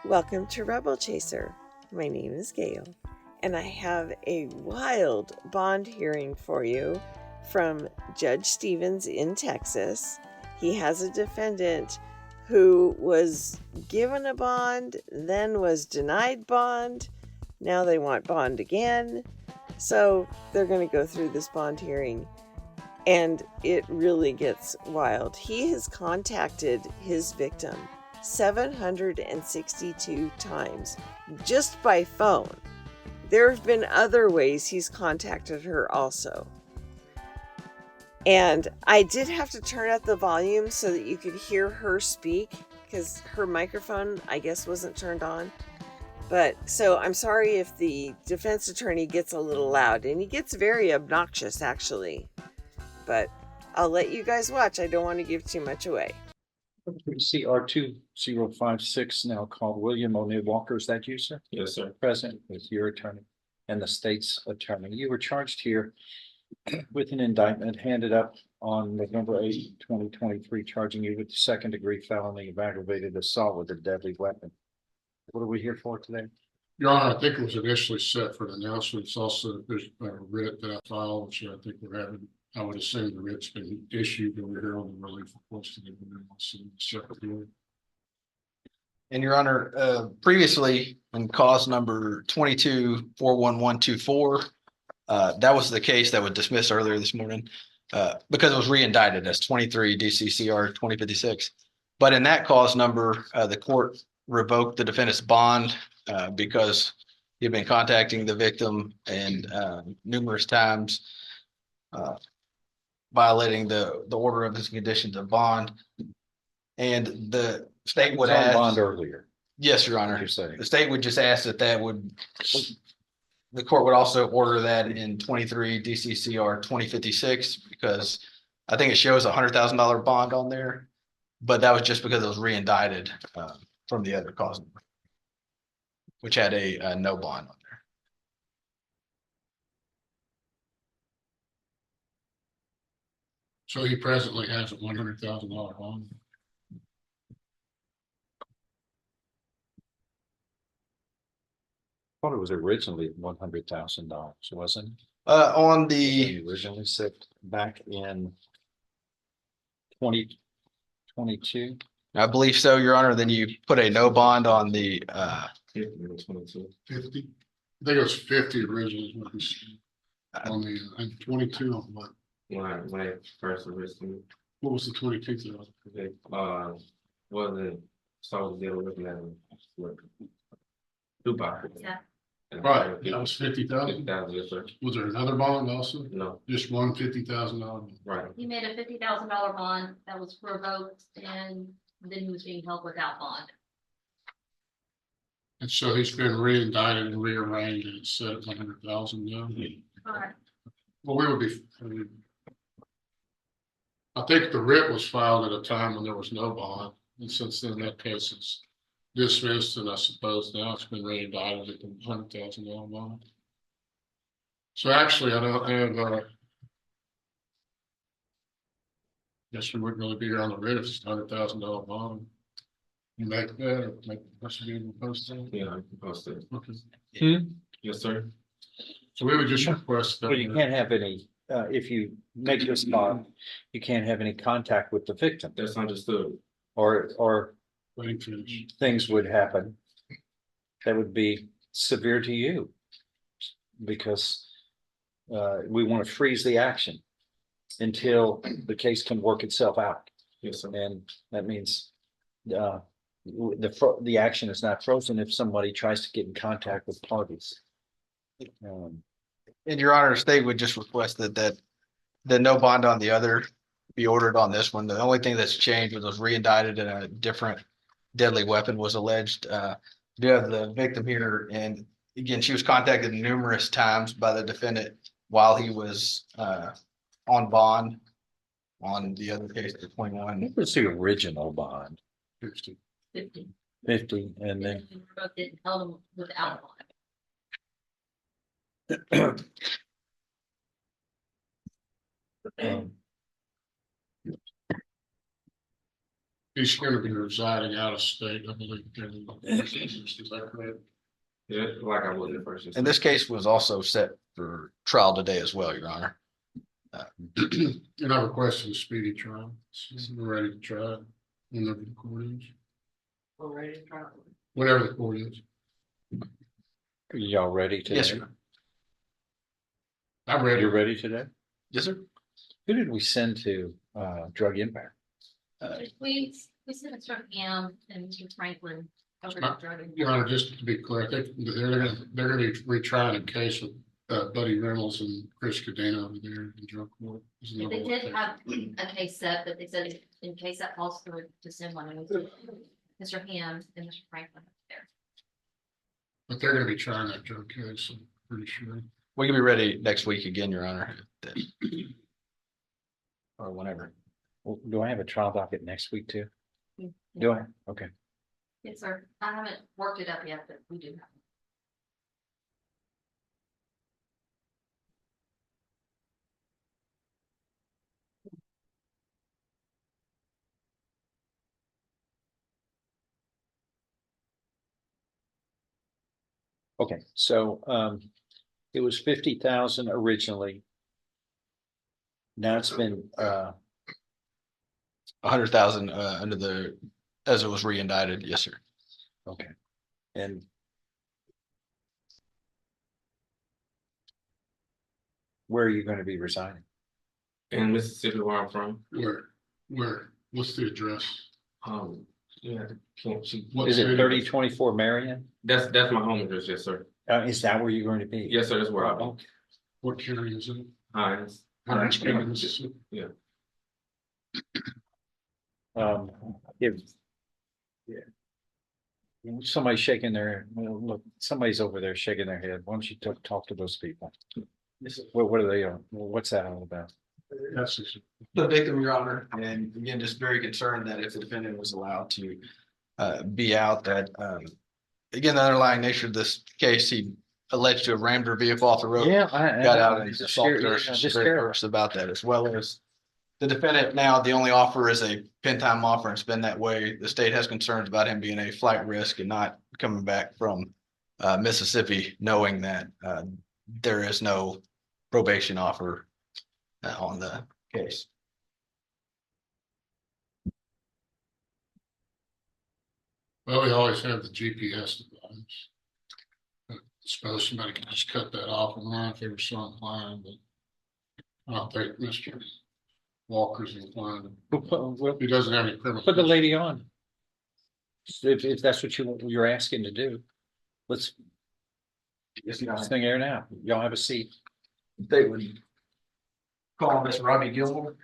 Welcome to Rebel Chaser. My name is Gail, and I have a wild bond hearing for you from Judge Stevens in Texas. He has a defendant who was given a bond, then was denied bond. Now they want bond again. So they're going to go through this bond hearing, and it really gets wild. He has contacted his victim 762 times just by phone. There have been other ways he's contacted her also. And I did have to turn up the volume so that you could hear her speak, because her microphone, I guess, wasn't turned on. But so I'm sorry if the defense attorney gets a little loud, and he gets very obnoxious actually. But I'll let you guys watch. I don't want to give too much away. CR 2056 now called William O'Neill Walker. Is that you, sir? Yes, sir. Present with your attorney and the state's attorney. You were charged here with an indictment handed up on November 8, 2023, charging you with the second-degree felony of aggravated assault with a deadly weapon. What are we here for today? Your Honor, I think it was initially set for the announcements. Also, there's a writ that I filed, which I think we're having. I would assume the writ's been issued over here on the relief request. And Your Honor, previously in cause number 22-41124, that was the case that was dismissed earlier this morning because it was re-indicted as 23 DCCR 2056. But in that cause number, the court revoked the defendant's bond because he had been contacting the victim and numerous times, violating the order of his conditions of bond. And the state would ask bond earlier. Yes, Your Honor. You're saying the state would just ask that would the court would also order that in 23 DCCR 2056, because I think it shows $100,000 bond on there, but that was just because it was re-indicted from the other cause number, which had a no bond on there. So he presently has a $100,000 bond. I thought it was originally $100,000, wasn't it? On the Originally set back in 2022. I believe so, Your Honor. Then you put a no bond on the 50. I think it was 50 originally. On the 22 on what? When I first arrested What was the 22? wasn't so they were looking at two boxes. Yeah. Right, that was 50,000. Yes, sir. Was there another bond also? No, Just one $50,000. right. He made a $50,000 bond that was revoked, and then he was being held without bond. And so he's been re-indicted and rearranged and it's set at 100,000 now. Correct. Well, we would be. I think the writ was filed at a time when there was no bond, and since then that case is dismissed, and I suppose now it's been re-indicted at the $100,000 bond. So actually, I don't have. Guess we wouldn't really be here on the writ if it's $100,000 bond. You make that, or make the proceeding post that? Yeah, I can post it. Okay. Yes, sir. So we would just request that. But you can't have any, if you make this bond, you can't have any contact with the victim, That's understood. or Waiting for this. things would happen that would be severe to you, because we want to freeze the action until the case can work itself out. Yes, sir. And that means the action is not frozen if somebody tries to get in contact with parties. in Your Honor, the state would just request that the no bond on the other be ordered on this one. The only thing that's changed was re-indicted and a different deadly weapon was alleged. We have the victim here, and again, she was contacted numerous times by the defendant while he was on bond on the other case, the 21. What was the original bond? 50. 50, and then He revoked it and held him without bond. He's gonna be residing out of state, I believe. Is that correct? Yeah, like I was at first. And this case was also set for trial today as well, Your Honor. And I requested a speedy trial, so we're ready to try it whenever the court is. We're ready to try. Whenever the court is. Are y'all ready today? Yes, sir. I'm ready. You're ready today? Yes, sir. Who did we send to drug impact? We sent Mr. Ham and Mr. Franklin over to drug. Your Honor, just to be clear, I think they're gonna be retrying a case with Buddy Reynolds and Chris Cadena over there in drug court. They did have a case set, but they said in case that falls through to send one, it was Mr. Ham and Mr. Franklin there. But they're gonna be trying that drug case, I'm pretty sure. We can be ready next week again, Your Honor. Or whenever. Well, do I have a trial docket next week too? Yeah. Do I? Okay. Yes, sir. I haven't worked it up yet, but we do have. Okay, so it was 50,000 originally. Now it's been 100,000 under the, as it was re-indicted. Yes, sir. okay. And where are you going to be resigning? In Mississippi, where I'm from. Where, what's the address? Yeah, can't she? What Is it city? 3024 Marion? That's my home address, yes, sir. Is that where you're going to be? Yes, sir, that's where I'll be. Okay. What county is it? Hines. Orange County, Mississippi. Yeah. If somebody's shaking their, well, look, somebody's over there shaking their head. Why don't you talk to those people? What are they on? What's that all about? That's it. The victim, Your Honor, and again, just very concerned that if the defendant was allowed to be out, that again, the underlying nature of this case, he alleged to have rammed her vehicle off the road. Yeah, Got out and he's assaulted her. She's very nervous about that, as well as the defendant. Now, the only offer is a pen time offer, and it's been that way. The state has concerns about him being a flight risk and not coming back from Mississippi, knowing that there is no probation offer on the case. Well, we always have the GPS device. I suppose somebody can just cut that off and run if they were so inclined, but I don't think Mr. Walker's inclined. He doesn't have any criminal. Put the lady on. If that's what you're asking to do, let's get this thing air now. Y'all have a seat. They would call Miss Robbie Gilmore.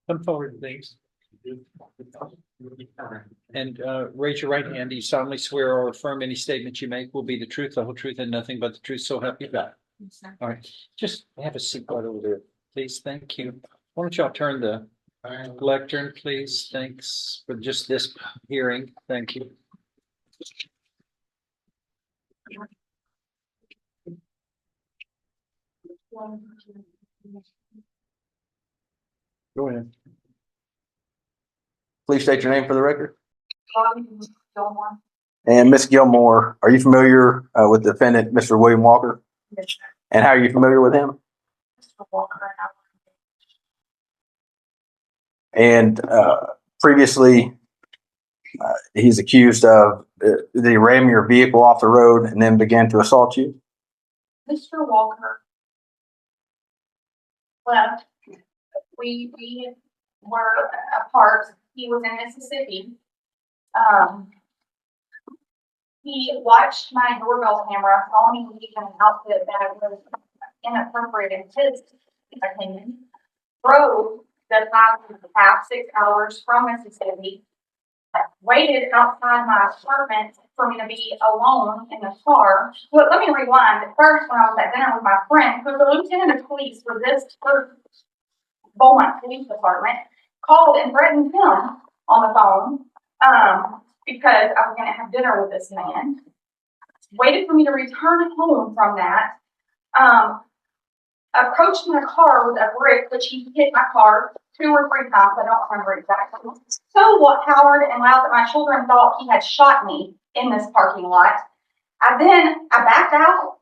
Come forward, please. And raise your right hand. Do you solemnly swear or affirm any statement you make will be the truth, the whole truth, and nothing but the truth, so help you God? Yes, sir. All right, just have a seat right over there, please. Thank you. Why don't y'all turn the lectern, please? Thanks for just this hearing. Thank you. Go ahead. Please state your name for the record. And Miss Gilmore, are you familiar with the defendant, Mr. William Walker? Yes. And how are you familiar with him? Mr. Walker And previously, he's accused of they ram your vehicle off the road and then began to assault you. Mr. Walker left. We were apart. He was in Mississippi. He watched my doorbell camera, saw me leave in an outfit that was inappropriate in his opinion, drove the 6 hours from Mississippi, waited outside my apartment for me to be alone in the car. But let me rewind. At first, when I was at dinner with my friend, who was a lieutenant of police for this Beaumont Police Department, called and threatened him on the phone because I was going to have dinner with this man. Waited for me to return home from that. approached my car with a brick, which he hit my car 2 or 3 times. I don't remember exactly. So what howled and loud that my children thought he had shot me in this parking lot. I backed out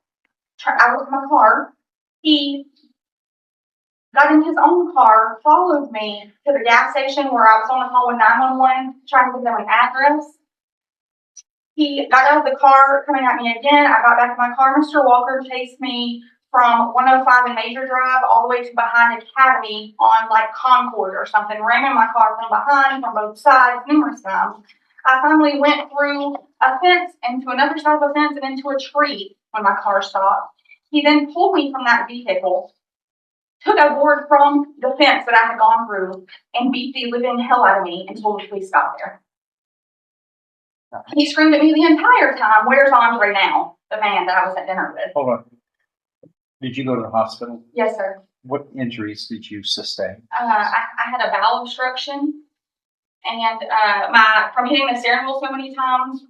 of my car. He got in his own car, followed me to the gas station where I was on the call with 911, trying to give them an address. He got out of the car, coming at me again. I got back in my car. Mr. Walker chased me from 105 and Major Drive all the way to behind Academy on like Concord or something, ramming my car from behind, from both sides, numerous times. I finally went through a fence into another side of a fence and into a tree when my car stopped. He then pulled me from that vehicle, took a board from the fence that I had gone through, and beat the living hell out of me until the police got there. He screamed at me the entire time, "Where's Andre now?" The man that I was at dinner with. Hold on. Did you go to the hospital? Yes, sir. What injuries did you sustain? I had a bowel obstruction, and from hitting the steering wheel so many times,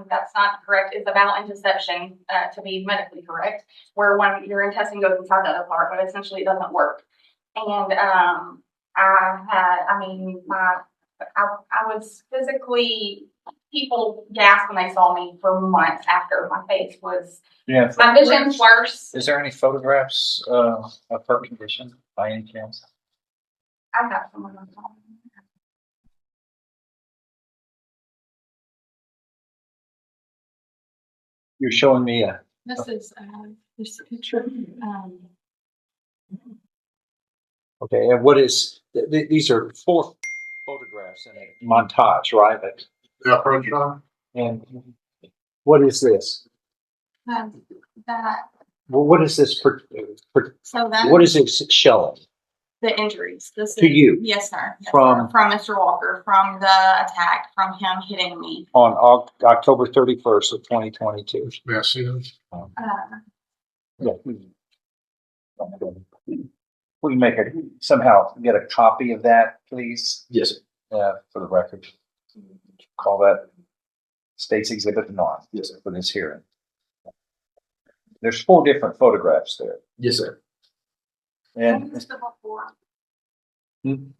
that's not correct. It's a bowel interception, to be medically correct, where when your intestine goes inside the other part, but essentially it doesn't work. And I was physically, people gasped when they saw me for months after. My face was, Yeah. my vision's worse. Is there any photographs of her condition by any chance? I got someone on the phone. You're showing me a. This is this picture. Okay, and what is, these are 4 photographs in a montage, right? The approach shot? And what is this? That Well, what is this so that what is it showing the injuries. This to is, you yes, sir. Yes, from- sir. From Mr. Walker, from the attack, from him hitting me. on October 31st of 2022? May I see those? Yeah. We make somehow get a copy of that, please. Yes. For the record. Call that State's Exhibit 9. Yes, For this hearing. There's 4 different photographs there. Yes, sir. And What is the before? Hmm?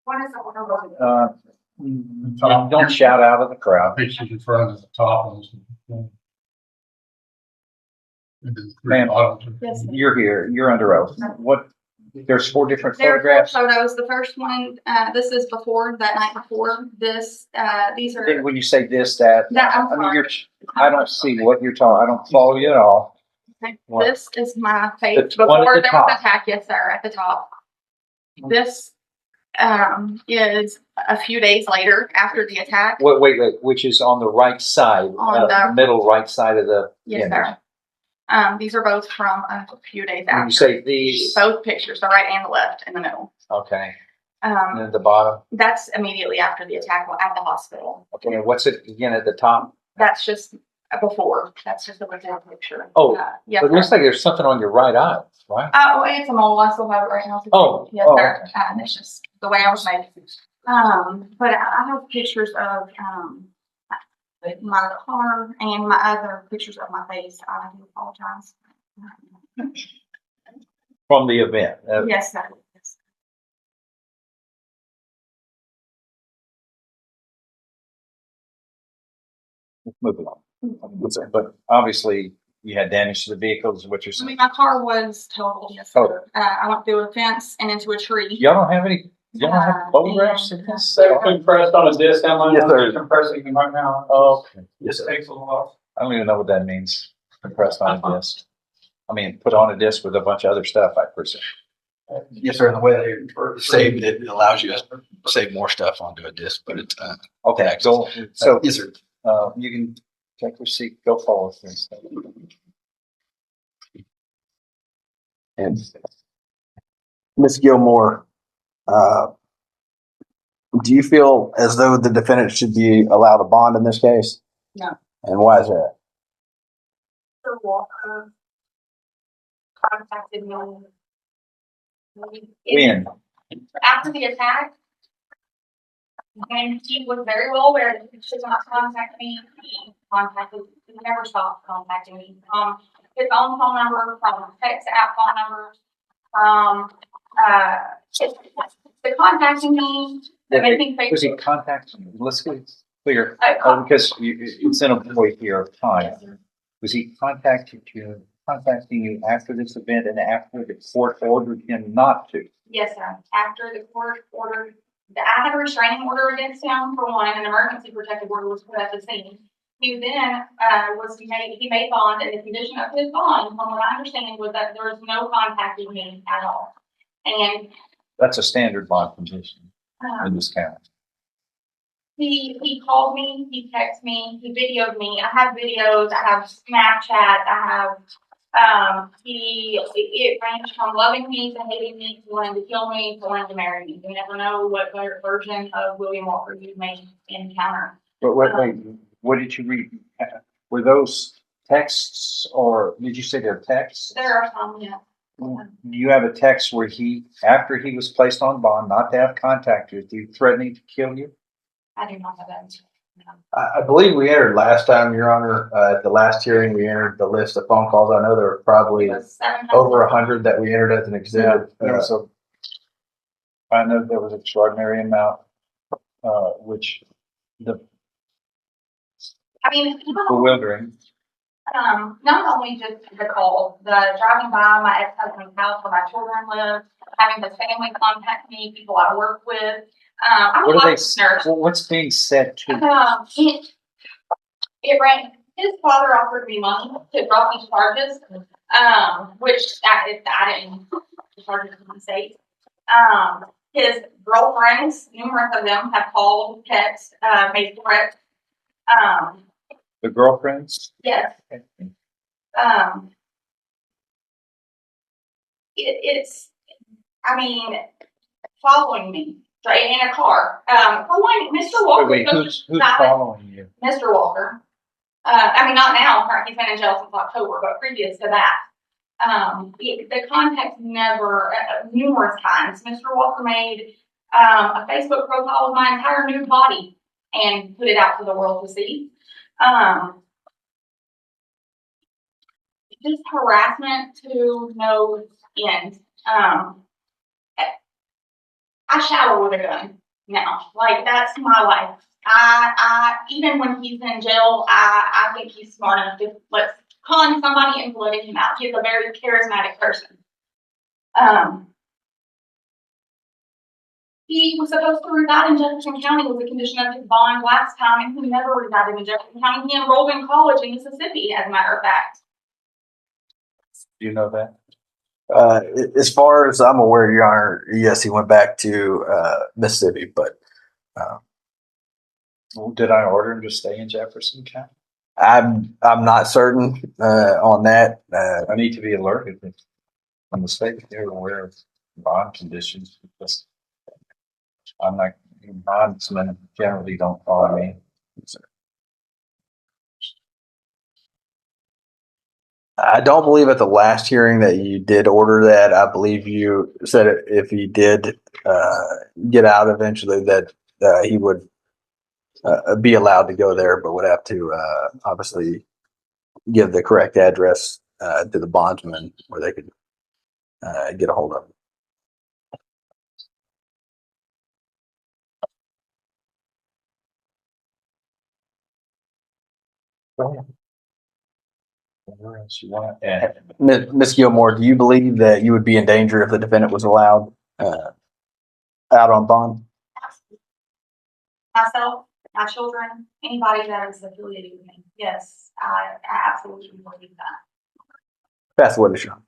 What is the don't shout out of the crowd. Pictures in front of the top ones. And then 3 Ma'am. bottoms. Yes, sir. You're here. You're under oath. What? There's 4 different There are 4 photographs. photos. The first one, this is before, that night before. This, these are. When you say this, that, I'm I mean, sorry. I don't see what you're talking. I don't follow you at all. What? This is my face The one at before the there top. was attack. Yes, sir, at the top. This is a few days later after the attack. Wait, which is on the right side, On the- middle right side of the Yes, image. sir. These are both from a few days When you after. say these, Both pictures, the right and the left in the middle. okay, and at the bottom, That's immediately after the attack at the hospital. okay, and what's it again at the top? That's just before. That's just a before picture. Oh, yes, But it looks sir. like there's something on your right eye, right? Oh, it's a mole. I still have it right now. Oh, yes, oh, sir. okay. It's just the way I was made. But I have pictures of my car and my other pictures of my face. I do apologize. From the event. Yes, sir. Yes. Let's move along. But obviously, you had damage to the vehicles, what you're I mean, saying. my car was totaled. Yes, sir. I went through a fence and into a tree. Y'all don't have any, y'all don't have photographs of this? They're compressed on a disc. Yes, sir. Compressing them right now. Oh, okay. Yes, It sir. takes a while. I don't even know what that means, compressed on a disc. I mean, put on a disc with a bunch of other stuff, I presume. Yes, sir. And the way they saved it, it allows you to save more stuff onto a disk, but it's, Okay, so, yes, sir. you can take your seat, go forward. Please. And Ms. Gilmore, do you feel as though the defendant should be allowed a bond in this case? No. And why is that? Mr. Walker contacted me When? after the attack, and he was very well aware that he should not contact me. He contacted, he never stopped contacting me. His own phone number, from text app phone numbers, the contacting me, the making Was he Facebook. contacting you? Let's get clear, Uh, because it's in a void here of time. Was he contacting you after this event and after the court ordered him not to? Yes, sir. After the court ordered, I had a restraining order against him for one, and an emergency protective order was put at the scene. He then, he made bond, and the condition of his bond, from what I understand, was that there was no contact with me at all. And, That's a standard bond condition in this county. he called me, he texted me, he videoed me. I have videos, I have Snapchat, I have, it ranged from loving me to hating me to wanting to kill me to wanting to marry me. You never know what version of William Walker you may encounter. But wait, what did you read? Were those texts, or did you say they're texts? There are some, yeah. Do you have a text where after he was placed on bond, not to have contact with you, threatening to kill you? I do not have that. No. I believe we entered last time, Your Honor, at the last hearing, we entered the list of phone calls. I know there were probably It was 700. over 100 that we entered as an exhibit. So I know there was an extraordinary amount, which I mean, bewildering. not only just the call, the driving by my ex-husband's house where my children live, having his family contact me, people I work with. I'm a What are they? listener. What's being said to? It ran. His father offered me money to drop these charges, which I didn't charge it to the state. His girlfriends, numerous of them, have called, text, made threats. The girlfriends? Yes. It's, I mean, following me in a car. For one, Mr. Walker. Wait, who's following you? Mr. Walker. I mean, not now. He's been in jail since October, but previous to that, the contact never, numerous times. Mr. Walker made a Facebook profile of my entire nude body and put it out to the world to see. Just harassment to no end. I shower with a gun now. Like, that's my life. I even when he's in jail, I think he's smart enough to let's con somebody into letting him out. He's a very charismatic person. He was supposed to reside in Jefferson County with the condition of his bond last time, and he never resided in Jefferson County. He enrolled in college in Mississippi, as a matter of fact. Do you know that? As far as I'm aware, Your Honor, yes, he went back to Mississippi, but Did I order him to stay in Jefferson County? I'm not certain on that. I need to be alerted on the state. They're aware of bond conditions because I'm not, bondsmen generally don't follow me. I don't believe at the last hearing that you did order that. I believe you said if he did get out eventually that he would be allowed to go there, but would have to obviously give the correct address to the bondsman where they could get a hold of him. Where else you want to add? Ms. Gilmore, do you believe that you would be in danger if the defendant was allowed out on bond? Myself, my children, anybody that is affiliated with me. Yes, I absolutely believe that. Pass the witness, Your Honor.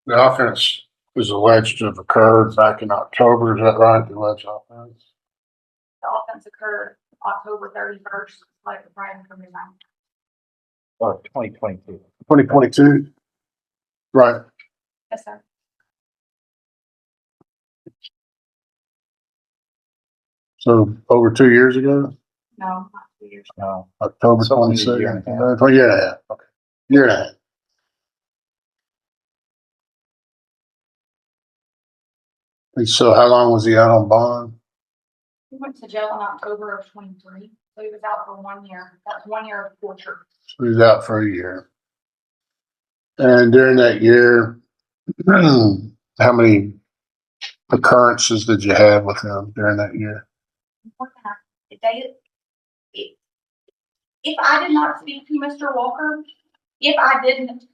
The offense is alleged to have occurred back in October. Is that right? The alleged offense? The offense occurred October 31st, like right from the night. Or 2022. 2022? Right. Yes, sir. So over 2 years ago? No, not 2 years. No. October It's only a 26th? year and a half. Year and a half. Okay. Year and a half. And so how long was he out on bond? He went to jail in October of 23, so he was out for 1 year. That's 1 year of torture. So he was out for a year. And during that year, how many occurrences did you have with him during that year? If I did not speak to Mr. Walker, if I didn't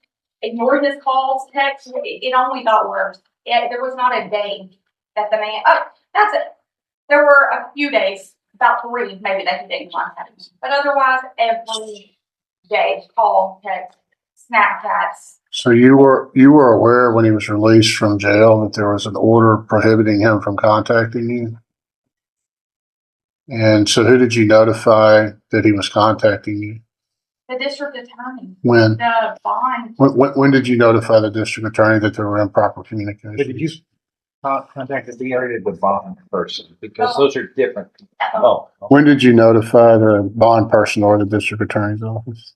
ignore his calls, texts, it only got worse. There was not a day that the man, that's it. There were a few days, about 3 maybe, that he didn't contact me. But otherwise, every day, call, text, Snapchats. So you were aware when he was released from jail that there was an order prohibiting him from contacting you? And so who did you notify that he was contacting you? The district attorney. When? The bond. When did you notify the district attorney that there were improper communications? Did you contact the DA or the bond person? Because those are different. Oh. Oh. When did you notify the bond person or the district attorney's office?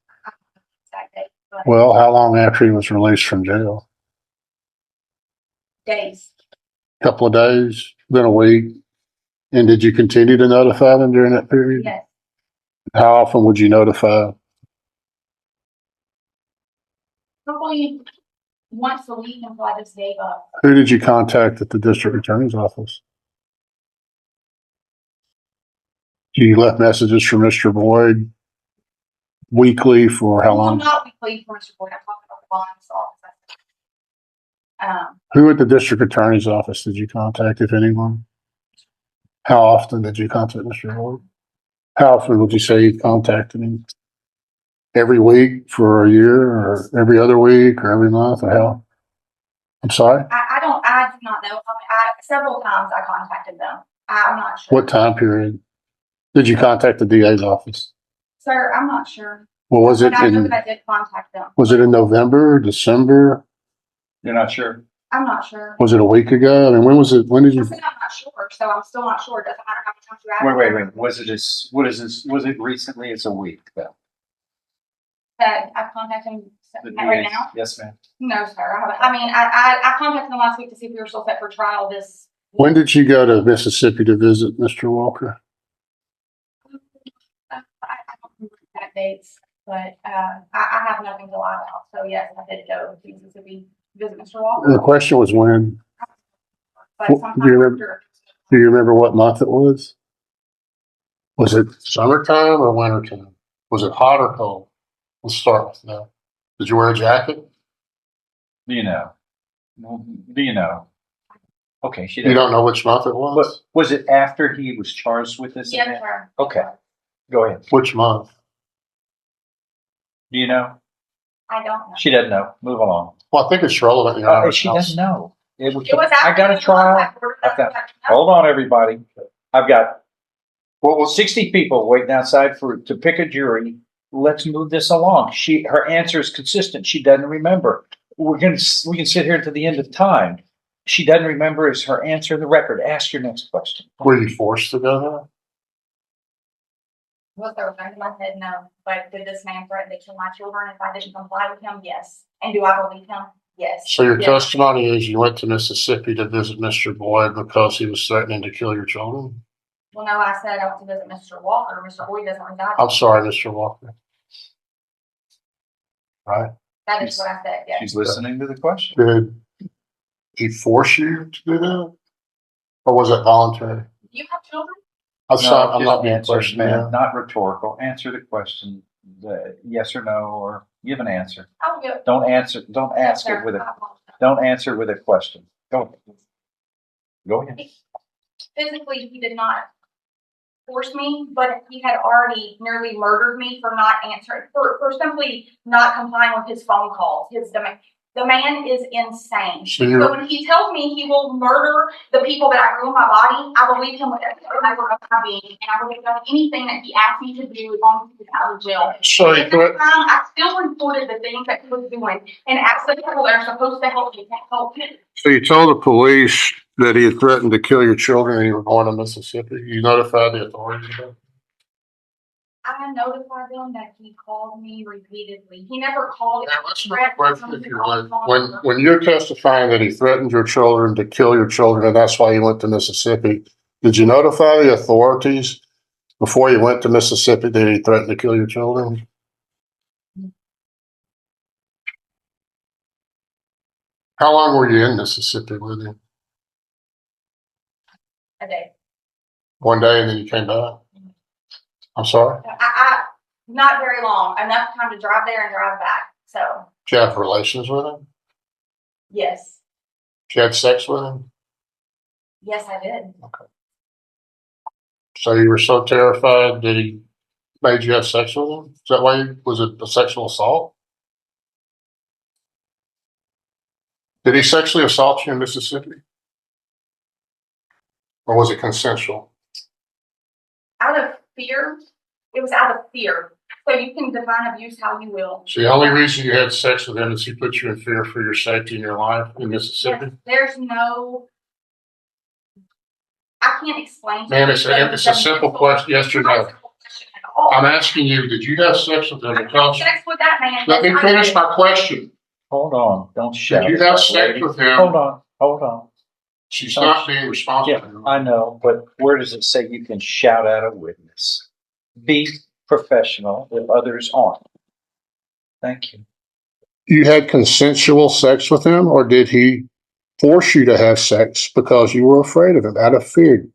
Well, how long after he was released from jail? Days. Couple of days, then a week. And did you continue to notify them during that period? Yes. How often would you notify? Probably once a week until I just gave up. Who did you contact at the district attorney's office? You left messages for Mr. Boyd weekly for how long? Not weekly for Mr. Boyd. I'm talking about the bond's office. Who at the district attorney's office did you contact, if anyone? How often did you contact Mr. Boyd? How often would you say you contacted him? Every week for a year, or every other week, or every month, or how? I'm sorry? I do not know. Several times I contacted them. I'm not sure. What time period? Did you contact the DA's office? Sir, I'm not sure. Well, was it But I know in, that I did contact them. was it in November, December? You're not sure? I'm not sure. Was it a week ago? I mean, when was it, when did I you? said I'm not sure, so I'm still not sure. It doesn't matter how many times you ask. Wait. Was it what is this? Was it recently? It's a week though. That I've contacted him right now? Yes, ma'am. No, sir. I haven't. I mean, I contacted them last week to see if we were still set for trial this. When did you go to Mississippi to visit Mr. Walker? I don't remember exact dates, but I have nothing to lie about. So yes, I did go to Mississippi to visit Mr. Walker. The question was when. But Do sometime you remember? after. Do you remember what month it was? Was it summertime or wintertime? Was it hot or cold? Let's start with that. Did you wear a jacket? Do you know? Do you know? Okay, she You didn't. don't know which month it was? Was it after he was charged with this? Yes, event? sir. Okay, go ahead. Which month? Do you know? I don't know. She doesn't know. Move along. Well, I think it's relevant. Your Honor. She doesn't know. It was after. I got a trial. Hold on, everybody. I've got 60 people waiting outside to pick a jury. Let's move this along. Her answer is consistent. She doesn't remember. We can sit here to the end of time. She doesn't remember is her answer the record. Ask your next question. Were you forced to go there? Was there a gun in my head? No. But did this man threaten to kill my children if I didn't comply with him? Yes. And do I believe him? Yes. So your Yes. testimony is you went to Mississippi to visit Mr. Boyd because he was threatening to kill your children? Well, no, I said I went to visit Mr. Walker. Mr. Boyd doesn't reside. I'm sorry, Mr. Walker. Right? That is what I said, yes. She's listening to the question. Did he force you to do that? Or was it voluntary? Do you have children? I'm sorry, I'm just not being answer, questioned. ma'am, not rhetorical. Answer the question, yes or no, or give an answer. I'll go. Don't answer. Don't ask Yes, it with sir. a. I apologize. Don't answer with a question. Go ahead. Physically, he did not force me, but he had already nearly murdered me for not answering, for simply not complying with his phone calls, his demand. The man is insane. So So when he tells me he will murder the people that I grew in my body, I believe him with every fiber of my being, and I would have done anything that he asked me to do as long as he was out of jail. So he At that time, I still reported the things that he was doing, and asked the people that are supposed to help me can't help him. So you told the police that he had threatened to kill your children and you were going to Mississippi? You notified the authorities of that? I I notified them that he called me repeatedly. He never called. Now, let's make a question if you would. When you're testifying that he threatened your children to kill your children, and that's why he went to Mississippi, did you notify the authorities before you went to Mississippi that he threatened to kill your children? How long were you in Mississippi with him? A day. One day and then you came back? I'm sorry? Not very long, enough time to drive there and drive back, so, Did you have relations with him? yes. Did you have sex with him? Yes, I did. So you were so terrified that he made you have sex with him? Is that why, was it a sexual assault? Did he sexually assault you in Mississippi? Or was it consensual? Out of fear, it was out of fear. So you can define abuse how you will. So the only reason you had sex with him is he put you in fear for your safety and your life in Mississippi? Yes, there's no, I can't explain. Ma'am, it's a simple question, yes or no. I'm asking you, did you have sex with him? I had sex with that man. Let me finish my question. Hold on, don't shout. Did you have sex with him? Hold on. She's not being responsible. Yeah, I know, but where does it say you can shout at a witness? Be professional if others aren't. Thank you. You had consensual sex with him, or did he force you to have sex because you were afraid of him, out of fear?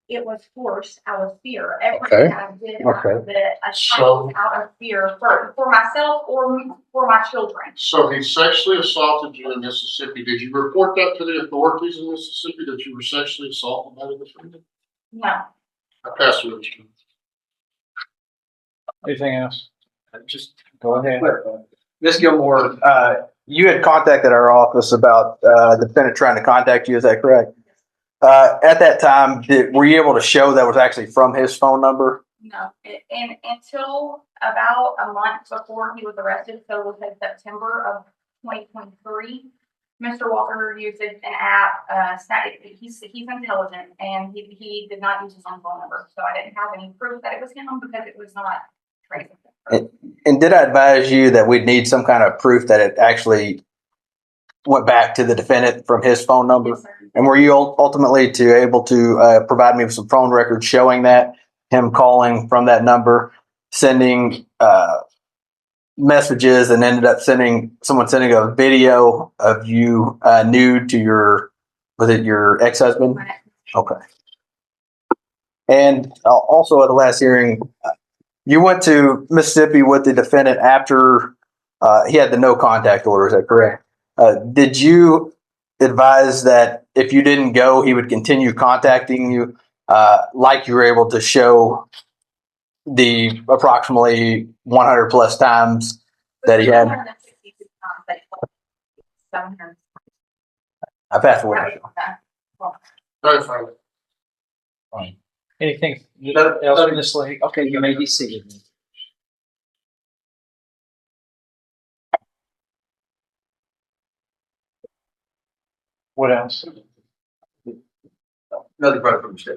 It was forced out of fear. Everything I did out of it, I tried out of fear for myself or for my children. So he sexually assaulted you in Mississippi. Did you report that to the authorities in Mississippi that you were sexually assaulted by the defendant? No. I pass it. Anything else? Just go ahead. Ms. Gilmore, you had contacted our office about the defendant trying to contact you. Is that correct? At that time, were you able to show that was actually from his phone number? No. And until about a month before he was arrested, so it was in September of 2023, Mr. Walker used an app. He's intelligent, and he did not use his own phone number, so I didn't have any proof that it was him because it was not traceable. And did I advise you that we'd need some kind of proof that it actually went back to the defendant from his phone number? Yes, sir. And were you ultimately able to provide me with some phone records showing that him calling from that number, sending messages, and ended up sending a video of you nude to your ex-husband? Right. Okay. And also at the last hearing, you went to Mississippi with the defendant after he had the no contact order. Is that correct? Did you advise that if you didn't go, he would continue contacting you, like you were able to show the approximately 100 plus times that he had? 762 times that he called. 700. I passed away. Fine. Anything else in this league? Okay, you may be seated. What else? Nothing further from the state.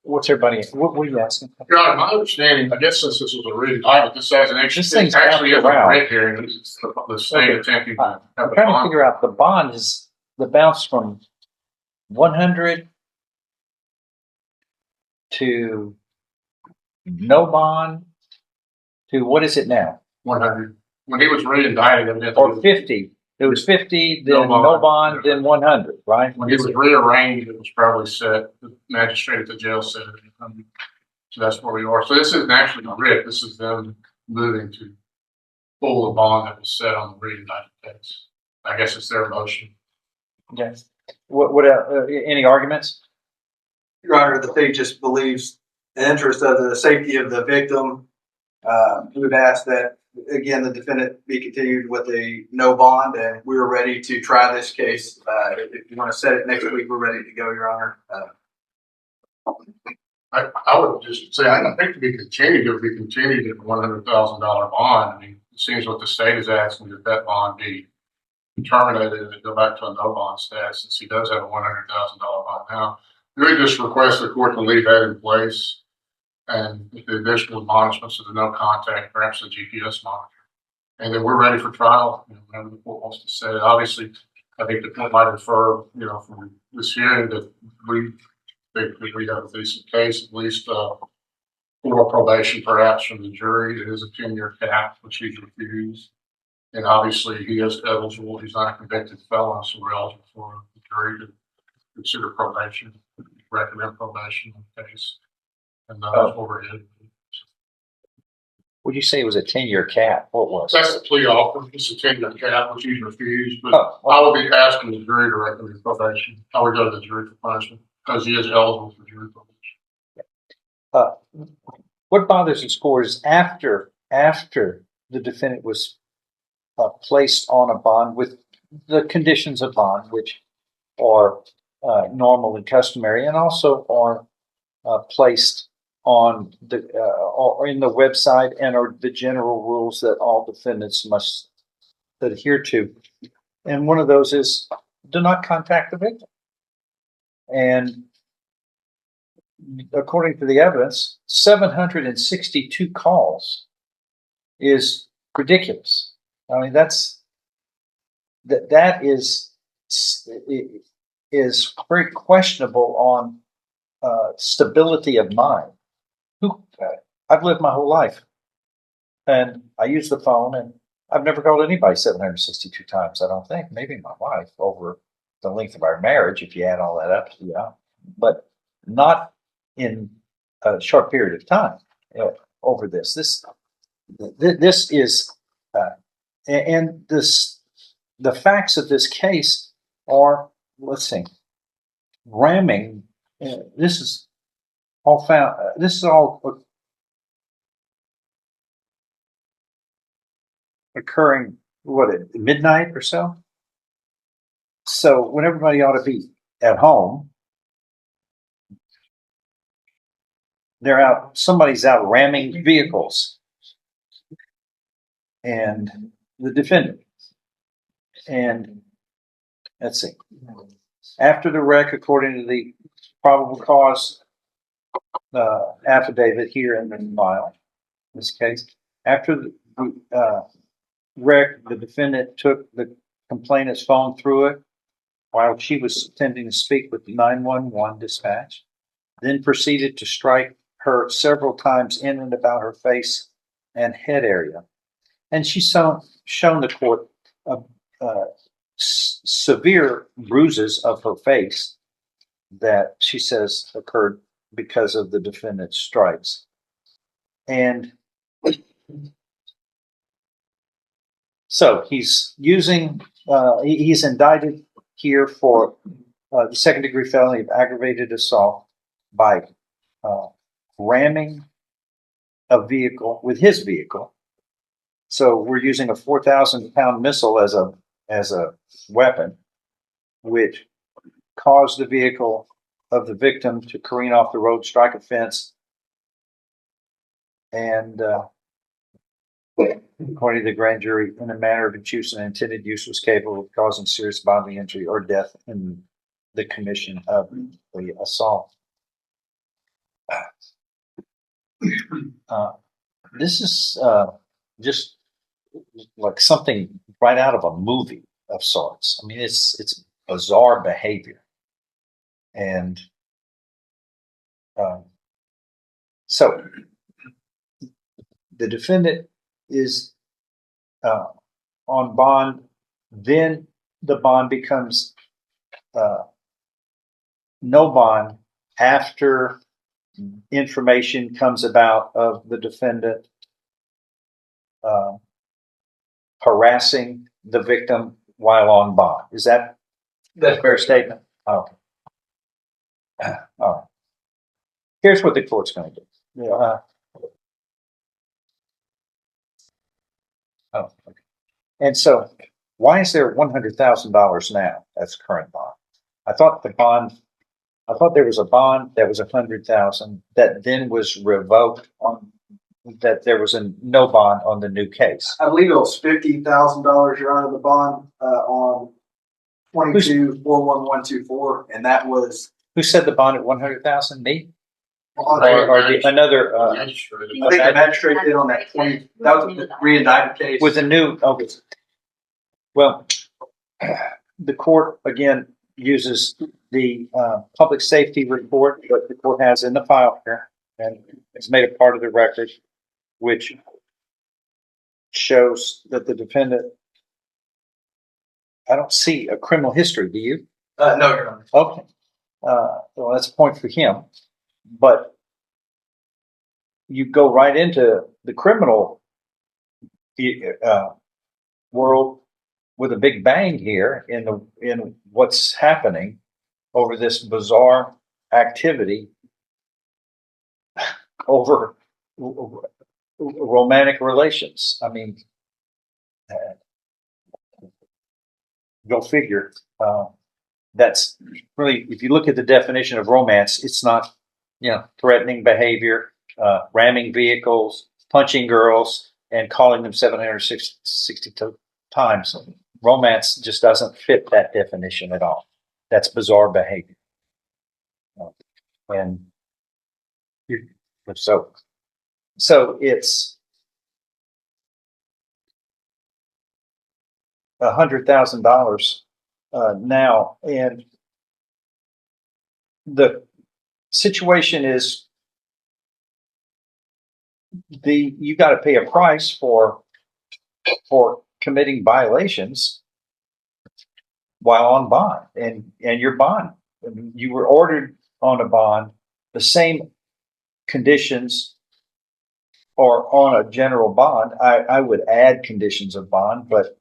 What's everybody? What were you asking? Your Honor, my understanding, I guess since this was a written item, this has an extra. This thing's actually bounced is a around. red hearing. This is the state Okay. attempting to I'm have a trying to bond. figure out the bond is the bounce from 100 to no bond to what is it now? 100. When he was re-indicted, Or 50. It was 50, then No bond. no bond, then 100, right? when he was rearranged, it was probably set, the magistrate at the jail said it. So that's where we are. So this isn't actually a writ. This is them moving to pull the bond that was set on the re-indicted case. I guess it's their motion. Okay. What any arguments? Your Honor, the state just believes the interest of the safety of the victim. We've asked that, again, the defendant be continued with a no bond, and we are ready to try this case. If you want to set it next week, we're ready to go, Your Honor. I would just say, I don't think to be continued, it would be continued at $100,000 bond. I mean, it seems what the state is asking that that bond be terminated and go back to a no bond status, since he does have a $100,000 bond now. We just request the court to leave that in place. And with the additional admonishments of the no contact, perhaps the GPS monitor. And then we're ready for trial, whatever the court wants to say. Obviously, I think the court might infer, from this hearing that we think that we have a decent case, at least for probation perhaps from the jury. It is a 10-year cap, which he's refused. And obviously he is eligible. He's not a convicted felon, so we're eligible for the jury to consider probation, recommend probation in the case. And that's what we're headed. Would you say it was a 10-year cap? What was it? That's the plea offer. It's a 10-year cap, which he's refused, but I will be asking the jury to recommend probation. I would go to the jury for punishment because he is eligible for jury probation. What bothers us for is after the defendant was placed on a bond with the conditions of bond, which are normal and customary, and also are placed on the or in the website and are the general rules that all defendants must adhere to. And one of those is do not contact the victim. And according to the evidence, 762 calls is ridiculous. I mean, that is very questionable on stability of mind. I've lived my whole life, and I use the phone, and I've never called anybody 762 times. I don't think. Maybe my wife over the length of our marriage, if you add all that up, yeah, but not in a short period of time over this. This is, and the facts of this case are, let's see, ramming. This is all found. This is all occurring at midnight or so. So when everybody ought to be at home, they're out. Somebody's out ramming vehicles, and the defendant. And let's see. After the wreck, according to the probable cause affidavit here in the file, in this case, after the wreck, the defendant took the complainant's phone through it while she was attempting to speak with the 911 dispatch, then proceeded to strike her several times in and about her face and head area. And she's shown the court severe bruises of her face that she says occurred because of the defendant's strikes. And so he's using, he's indicted here for the second-degree felony of aggravated assault by ramming a vehicle with his vehicle. So we're using a 4,000-pound missile as a weapon, which caused the vehicle of the victim to careen off the road, strike a fence, and according to the grand jury, in a manner of use and intended use was capable of causing serious bodily injury or death in the commission of the assault. This is just like something right out of a movie of sorts. I mean, it's bizarre behavior, and so the defendant is on bond. Then the bond becomes no bond after information comes about of the defendant harassing the victim while on bond. Is that a fair statement? Okay. All right. Here's what the court's going to do. Okay. And so, why is there $100,000 now? That's current bond. I thought there was a bond that was $100,000 that then was revoked on. That there was no bond on the new case. I believe it was $50,000, Your Honor, the bond on 22-41124, and that was Who said the bond at 100,000? Me? I Another, Magistrate. think the magistrate did on that 20, that was the re-indictment case. with a new, okay. Well, the court again uses the public safety report that the court has in the file here, and it's made a part of the record, which shows that the defendant, I don't see a criminal history, do you? No, Your Honor. Okay. Well, that's a point for him, but you go right into the criminal world with a big bang here in what's happening over this bizarre activity over romantic relations. I mean, go figure. That's really, if you look at the definition of romance, it's not, threatening behavior, ramming vehicles, punching girls, and calling them 762 times. Romance just doesn't fit that definition at all. That's bizarre behavior. And so it's $100,000 now, and the situation is you got to pay a price for committing violations while on bond, and your bond, you were ordered on a bond, the same conditions or on a general bond. I would add conditions of bond, but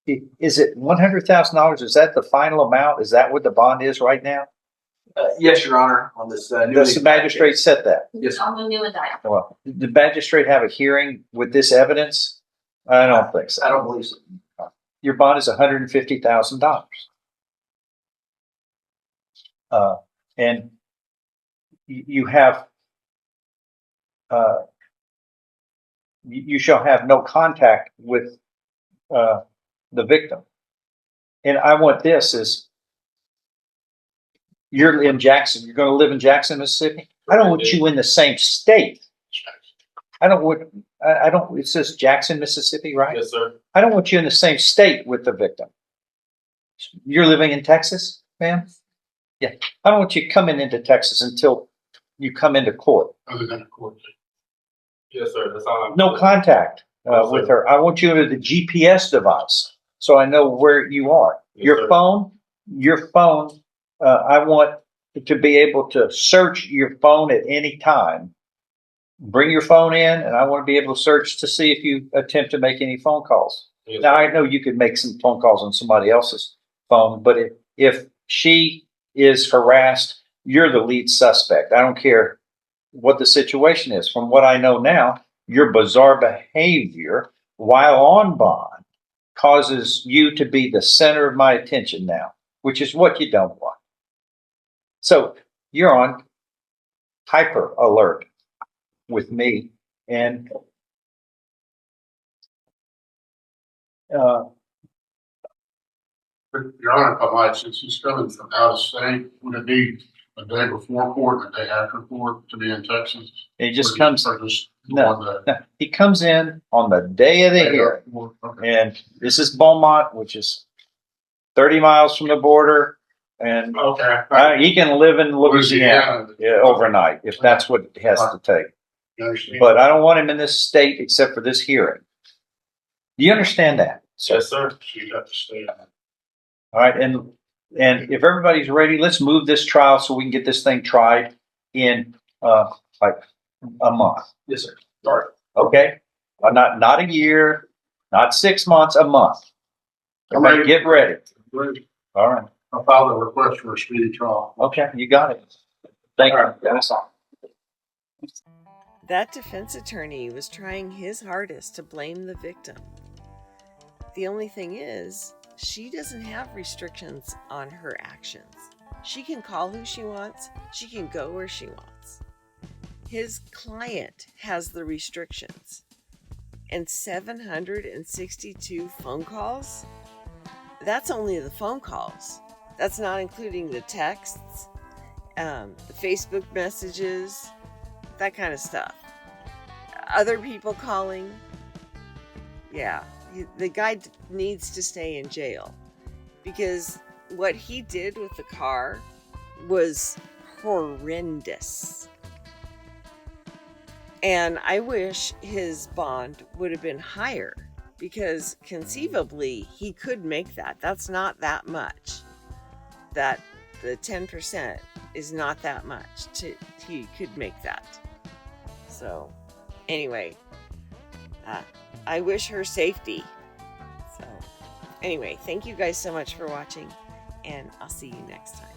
is it $100,000? Is that the final amount? Is that what the bond is right now? Yes, Your Honor, on this. Does the magistrate set that? Yes, sir. On the new indictment. Well, did the magistrate have a hearing with this evidence? I don't think so. I don't believe so. Your bond is $150,000. And you have, you shall have no contact with the victim. And I want this is, you're in Jackson, you're going to live in Jackson, Mississippi. I don't want you in the same state. I don't, it says Jackson, Mississippi, right? Yes, sir. I don't want you in the same state with the victim. You're living in Texas, ma'am? Yeah. I don't want you coming into Texas until you come into court. Other than a court date. Yes, sir. That's all. No contact Yes, with sir. her. I want you under the GPS device so I know where you are. Yes, Your sir. phone, I want to be able to search your phone at any time. Bring your phone in, and I want to be able to search to see if you attempt to make any phone calls. Yes, Now, sir. I know you could make some phone calls on somebody else's phone, but if she is harassed, you're the lead suspect. I don't care what the situation is. From what I know now, your bizarre behavior while on bond causes you to be the center of my attention now, which is what you don't want. So you're on hyper alert with me, and Your Honor, if I might, since he's coming from out of state, would it be a day before court and a day after court to be in Texas? he just comes. Or just No, one day? no, he comes in on the day of the hearing, Okay. and this is Beaumont, which is 30 miles from the border, and Okay. he can live in Louisiana overnight if that's what it has to take. You understand? But I don't want him in this state except for this hearing. Do you understand that? Yes, sir. So you got to stay. All right, and if everybody's ready, let's move this trial so we can get this thing tried in like a month. Yes, sir. Sorry. Okay, not a year, not 6 months, a month. I'm Everybody ready. get ready. Ready. All right. I filed a request for a speedy trial. Okay, you got it. Thank you. That's all. That defense attorney was trying his hardest to blame the victim. The only thing is, she doesn't have restrictions on her actions. She can call who she wants. She can go where she wants. His client has the restrictions. And 762 phone calls? That's only the phone calls. That's not including the texts Facebook messages, that kind of stuff. Other people calling. Yeah, the guy needs to stay in jail because what he did with the car was horrendous. And I wish his bond would have been higher because conceivably he could make that. That's not that much. That the 10% is not that much. He could make that. So anyway, I wish her safety. So anyway, thank you guys so much for watching, and I'll see you next time.